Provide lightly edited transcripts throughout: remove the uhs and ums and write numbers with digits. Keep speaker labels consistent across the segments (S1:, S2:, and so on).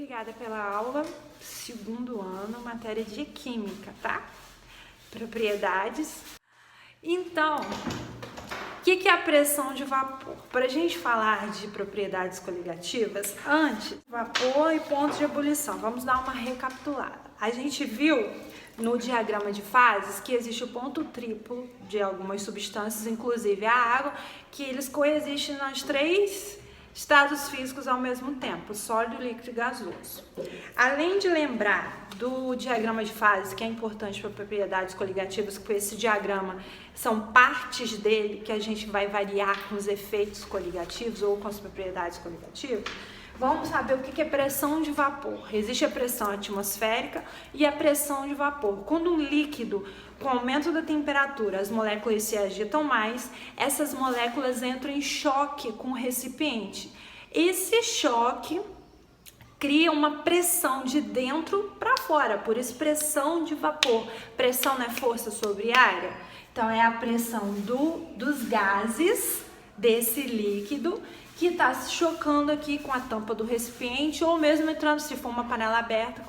S1: obrigada pela aula, segundo ano, matéria de Química, tá? Propriedades. Então, o que é a pressão de vapor? Para a gente falar de propriedades coligativas, antes, vapor e pontos de ebulição. Vamos dar uma recapitulada. A gente viu no diagrama de fases que existe o ponto triplo de algumas substâncias, inclusive a água, que eles coexistem nas três estados físicos ao mesmo tempo, sólido, líquido e gasoso. Além de lembrar do diagrama de fases, que é importante para propriedades coligativas, porque esse diagrama são partes dele que a gente vai variar com os efeitos coligativos ou com as propriedades coligativas, vamos saber o que é pressão de vapor. Existe a pressão atmosférica e a pressão de vapor. Quando um líquido, com o aumento da temperatura, as moléculas se agitam mais, essas moléculas entram em choque com o recipiente. Esse choque cria uma pressão de dentro para fora, por isso pressão de vapor. Pressão não é força sobre área? Então é a pressão dos gases desse líquido que está se chocando aqui com a tampa do recipiente ou mesmo entrando, se for uma panela aberta,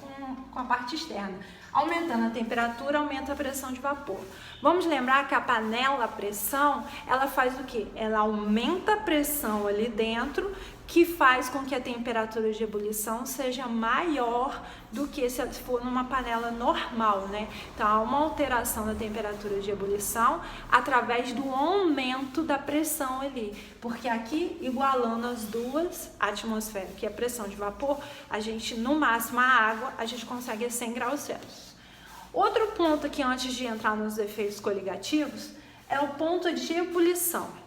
S1: com a parte externa. Aumentando a temperatura, aumenta a pressão de vapor. Vamos lembrar que a panela a pressão, ela faz o quê? Ela aumenta a pressão ali dentro, que faz com que a temperatura de ebulição seja maior do que se for numa panela normal, né? Então, há uma alteração da temperatura de ebulição através do aumento da pressão ali, porque aqui, igualando as duas, a atmosfera e a pressão de vapor, a gente, no máximo, a água, a gente consegue 100 graus Celsius. Outro ponto aqui, antes de entrar nos efeitos coligativos, é o ponto de ebulição.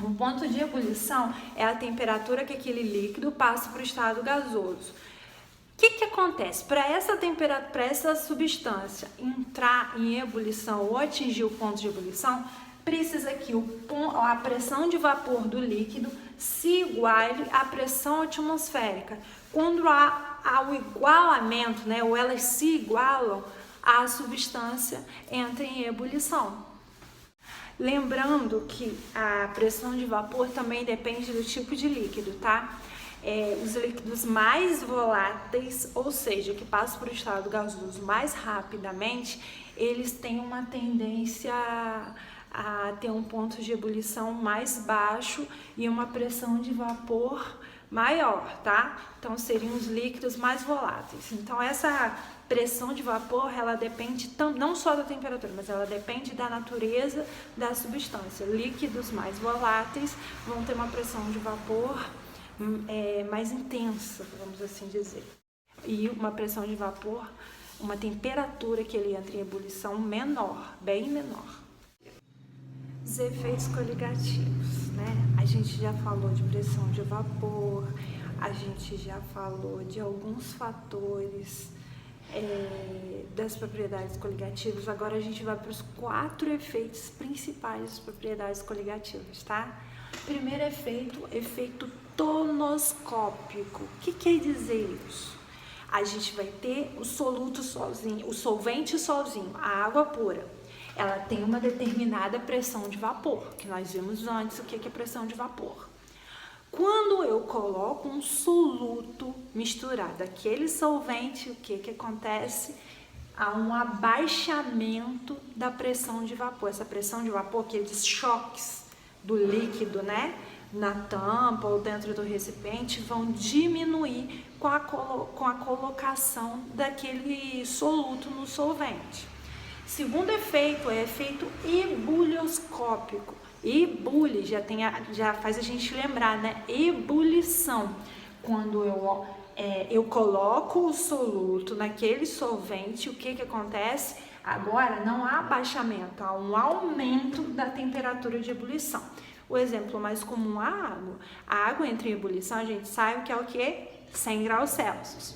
S1: O ponto de ebulição é a temperatura que aquele líquido passa para o estado gasoso. O que acontece? Para essa substância entrar em ebulição ou atingir o ponto de ebulição, precisa que a pressão de vapor do líquido se iguale à pressão atmosférica. Quando há o igualamento, né, ou elas se igualam, a substância entra em ebulição. Lembrando que a pressão de vapor também depende do tipo de líquido, tá? Os líquidos mais voláteis, ou seja, que passam para o estado gasoso mais rapidamente, eles têm uma tendência a ter um ponto de ebulição mais baixo e uma pressão de vapor maior, tá? Então, seriam os líquidos mais voláteis. Então, essa pressão de vapor, ela depende não só da temperatura, mas ela depende da natureza da substância. Líquidos mais voláteis vão ter uma pressão de vapor mais intensa, vamos assim dizer. E uma pressão de vapor, uma temperatura que ele entra em ebulição menor, bem menor. Os efeitos coligativos, né? A gente já falou de pressão de vapor, a gente já falou de alguns fatores das propriedades coligativas. Agora a gente vai para os 4 efeitos principais das propriedades coligativas, tá? Primeiro efeito tonoscópico. O que quer dizer isso? A gente vai ter o soluto sozinho, o solvente sozinho, a água pura. Ela tem uma determinada pressão de vapor, que nós vimos antes o que é pressão de vapor. Quando eu coloco um soluto misturado àquele solvente, o que acontece? Há um abaixamento da pressão de vapor. Essa pressão de vapor, aqueles choques do líquido, né, na tampa ou dentro do recipiente, vão diminuir com a colocação daquele soluto no solvente. Segundo efeito é efeito ebulioscópico. Ebule já faz a gente lembrar, né? Ebulição. Quando eu coloco o soluto naquele solvente, o que acontece? Agora não há abaixamento, há um aumento da temperatura de ebulição. O exemplo mais comum é a água. A água entra em ebulição, a gente sabe que é o quê? 100 graus Celsius.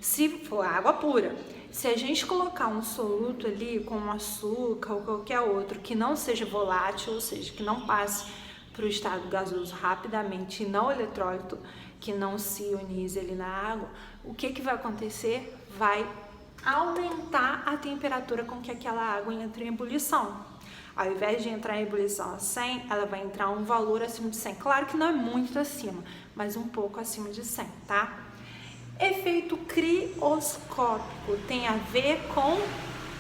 S1: Se for água pura. Se a gente colocar um soluto ali, como açúcar ou qualquer outro, que não seja volátil, ou seja, que não passe para o estado gasoso rapidamente e não eletrólito, que não se ionize ali na água, o que vai acontecer? Vai aumentar a temperatura com que aquela água entre em ebulição. Ao invés de entrar em ebulição a 100, ela vai entrar um valor acima de 100. Claro que não é muito acima, mas um pouco acima de 100, tá? Efeito crioscópico tem a ver com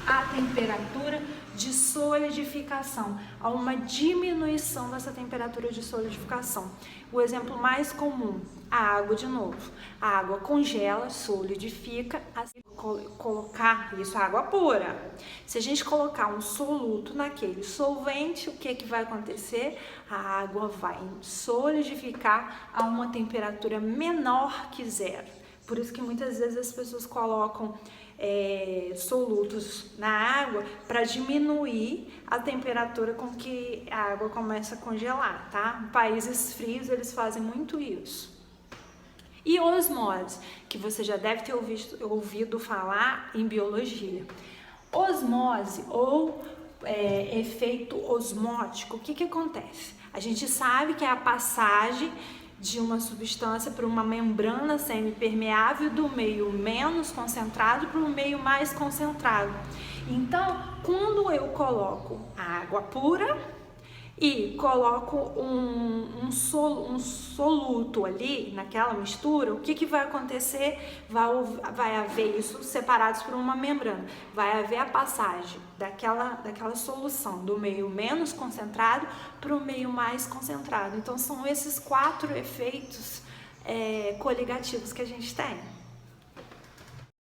S1: a temperatura de solidificação, há uma diminuição dessa temperatura de solidificação. O exemplo mais comum, a água de novo. A água congela, solidifica, assim colocar isso água pura. Se a gente colocar um soluto naquele solvente, o que vai acontecer? A água vai solidificar a uma temperatura menor que zero. Por isso que muitas vezes as pessoas colocam solutos na água para diminuir a temperatura com que a água começa a congelar, tá? Em países frios eles fazem muito isso. E osmose, que você já deve ter ouvido falar em biologia. Osmose ou efeito osmótico, o que acontece? A gente sabe que é a passagem de uma substância para uma membrana semipermeável do meio menos concentrado para o meio mais concentrado. Então, quando eu coloco a água pura e coloco um soluto ali naquela mistura, o que vai acontecer? Vai haver isso separados por uma membrana, vai haver a passagem daquela solução do meio menos concentrado para o meio mais concentrado. Então são esses 4 efeitos coligativos que a gente tem.